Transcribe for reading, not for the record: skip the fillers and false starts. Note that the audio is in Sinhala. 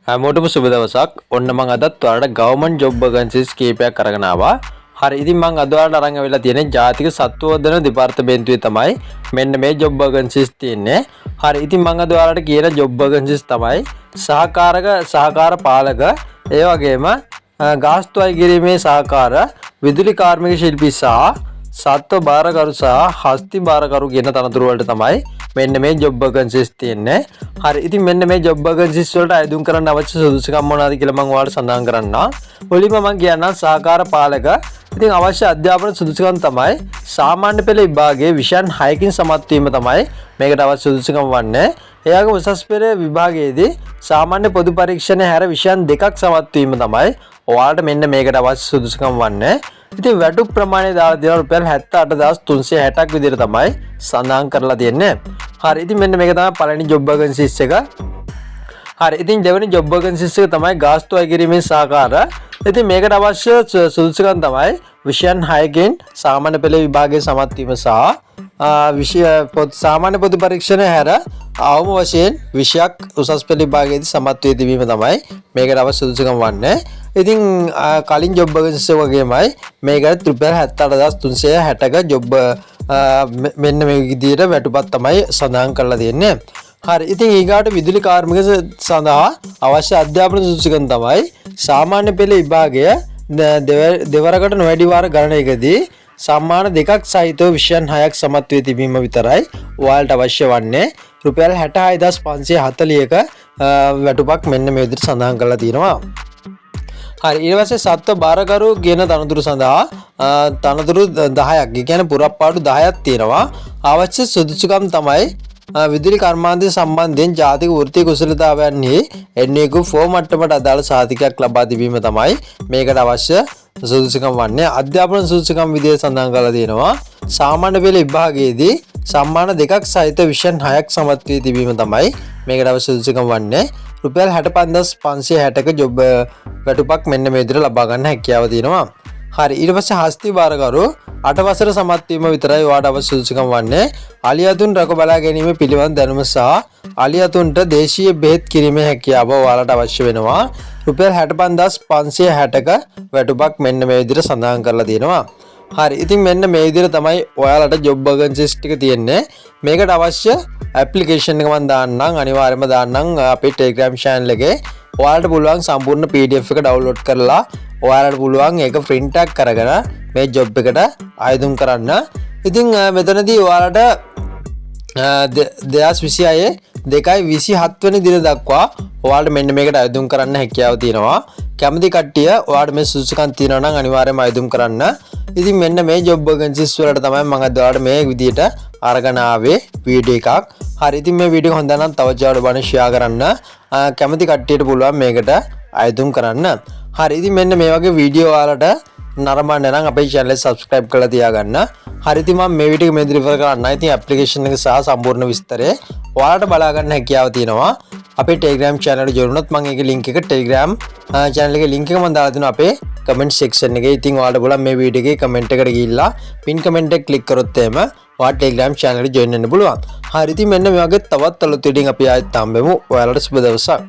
හැමෝටම සුබ දවසක්. ඔන්න මම අදත් ඔයාලට ගවර්න්මන්ට් ජොබ් වැකන්සිස් කීපයක් අරගෙන ආවා. හරි ඉතින් මම අද ඔයාලට අරන් ආවිලා තියෙන්නේ ජාතික සත්වෝදන දෙපාර්තමේන්තුවේ තමයි මෙන්න මේ ජොබ් වැකන්සිස් තියෙන්නේ. හරි ඉතින් මම අද ඔයාලට කියන ජොබ් වැකන්සිස් තමයි සහකාර පාලක ඒ වගේම ගාස්තු අය කිරීමේ සහකාර විදුලි කාර්මික ශිල්පී සහ සත්ව බාරකරු සහ හස්ති බාරකරු කියන තනතුරු වලට තමයි මෙන්න මේ ජොබ් වැකන්සිස් තියෙන්නේ. හරි ඉතින් මෙන්න මේ ජොබ් වැකන්සිස් වලට අයදුම් කරන්න අවශ්‍ය සුදුසුකම් මොනවාද කියලා මම ඔයාලට සඳහන් කරන්නම්. මුලින්ම මම කියන්නම් සහකාර පාලක. ඉතින් අවශ්‍ය අධ්‍යාපන සුදුසුකම් තමයි සාමාන්‍ය පෙළ විභාගයේ විෂයන් 6කින් සමත් වීම තමයි මේකට අවශ්‍ය සුදුසුකම් වන්නේ. එයාගේ උසස් පෙළ විභාගයේදී සාමාන්‍ය පොදු පරීක්ෂණ හැර විෂයන් 2ක් සමත් වීම තමයි ඔයාලට මෙන්න මේකට අවශ්‍ය සුදුසුකම් වන්නේ. ඉතින් වැටුප් ප්‍රමාණය දාලා දෙනවා රුපියල් 78360ක් විදිහට තමයි සඳහන් කරලා තියෙන්නේ. හරි ඉතින් මෙන්න මේක තමයි පළවෙනි ජොබ් වැකන්සිස් එක. හරි ඉතින් දෙවෙනි ජොබ් වැකන්සිස් එක තමයි ගාස්තු අය කිරීමේ සහකාර. ඉතින් මේකට අවශ්‍ය සුදුසුකම් තමයි විෂයන් 6කින් සාමාන්‍ය පෙළ විභාගයේ සමත් වීම සහ සාමාන්‍ය පොදු පරීක්ෂණ හැර අවම වශයෙන් විෂයක් උසස් පෙළ විභාගයේදී සමත් වීම තමයි මේකට අවශ්‍ය සුදුසුකම් වන්නේ. ඉතින් කලින් ජොබ් වැකන්සිස් වගේමයි මේකට රුපියල් 78360ක ජොබ් මෙන්න මේ විදිහට වැටුපක් තමයි සඳහන් කරලා තියෙන්නේ. හරි ඉතින් ඊගාට විදුලි කාර්මික සඳහා අවශ්‍ය අධ්‍යාපන සුදුසුකම් තමයි සාමාන්‍ය පෙළ විභාගය දෙවරකට නොවැඩි වාර ගණනයකදී සම්මාන දෙකක් සහිතව විෂයන් 6ක් සමත් වී තිබීම විතරයි ඔයාලට අවශ්‍ය වන්නේ. රුපියල් 66540ක වැටුපක් මෙන්න මේ විදිහට සඳහන් කරලා තියෙනවා. හරි ඊට පස්සේ සත්ව බාරකරු කියන තනතුරු සඳහා තනතුරු 10ක්, ඒ කියන්නේ පුරප්පාඩු 10ක් තියෙනවා. අවශ්‍ය සුදුසුකම් තමයි විදුලි කර්මාන්තය සම්බන්ධයෙන් ජාතික වෘත්තීය කුසලතාවයන්හි එන්නේකු ෆෝම් මට්ටමට අදාළ සාතිකයක් ලබා තිබීම තමයි මේකට අවශ්‍ය සුදුසුකම් වන්නේ. අධ්‍යාපන සුදුසුකම් විදිහට සඳහන් කරලා තියෙනවා සාමාන්‍ය පෙළ විභාගයේදී සම්මාන දෙකක් සහිත විෂයන් 6ක් සමත් වී තිබීම තමයි මේකට අවශ්‍ය සුදුසුකම් වන්නේ. රුපියල් 65560ක ජොබ් වැටුපක් මෙන්න මේ විදිහට ලබා ගන්න හැකියාව තියෙනවා. හරි ඊට පස්සේ හස්ති බාරකරු 8 වසර සමත් වීම විතරයි ඔයාලට අවශ්‍ය සුදුසුකම් වන්නේ. අලියතුන් රැක බලා ගැනීම පිළිබඳ දැනුම සහ අලියතුන්ට දේශීය බෙහෙත් කිරීමේ හැකියාව ඔයාලට අවශ්‍ය වෙනවා. රුපියල් 65560ක වැටුපක් මෙන්න මේ විදිහට සඳහන් කරලා තියෙනවා. හරි ඉතින් මෙන්න මේ විදිහට තමයි ඔයාලට ජොබ් වැකන්සිස් ටික තියෙන්නේ. මේකට අවශ්‍ය ඇප්ලිකේෂන් එක මම දාන්නම්, අනිවාර්යයෙන්ම දාන්නම් අපේ Telegram channel එකේ. ඔයාලට පුළුවන් සම්පූර්ණ PDF එක download කරලා ඔයාලට පුළුවන් ඒක print out කරගෙන මේ ජොබ් එකට ආයුධම් කරන්න. ඉතින් මෙතනදී ඔයාලට 2026/2/27 වෙනි දින දක්වා ඔයාලට මෙන්න මේකට ආයුධම් කරන්න හැකියාව තියෙනවා. කැමති කට්ටිය ඔයාලට මේ සුදුසුකම් තියෙනවා නම් අනිවාර්යයෙන්ම ආයුධම් කරන්න. ඉතින් මෙන්න මේ ජොබ් වැකන්සිස් වලට තමයි මම අද ඔයාලට මේ විදිහට අරගෙන ආවේ වීඩියෝ එකක්. හරි ඉතින් මේ වීඩියෝ හොඳ නම් තව ජාඩ බණ ෂෙයා කරන්න. කැමති කට්ටියට පුළුවන් මේකට ආයුධම් කරන්න. හරි ඉතින් මෙන්න මේ වගේ වීඩියෝ ඔයාලට නරඹන්න නම් අපේ channel එක subscribe කරලා තියාගන්න. හරි ඉතින් මම මේ වීඩියෝ එක මෙතන රිෆර් කරන්න. ඉතින් application එක සහ සම්පූර්ණ විස්තරය ඔයාලට බලා ගන්න හැකියාව තියෙනවා. අපේ Telegram channel එකට join වුණොත් මම ඒකේ link එක Telegram channel එකේ link එක මම දාලා දෙනවා අපේ comment section එකේ. ඉතින් ඔයාලට බලන්න මේ වීඩියෝ එකේ comment එකට ගිහිල්ලා pin comment එක click කරොත් එහෙම ඔයාලට Telegram channel එකට join වෙන්න පුළුවන්. හරි ඉතින් මෙන්න මේ වගේ තවත් අලුත් වීඩියෝ අපි ආයෙත් හම්බෙමු. ඔයාලට සුබ දවසක්.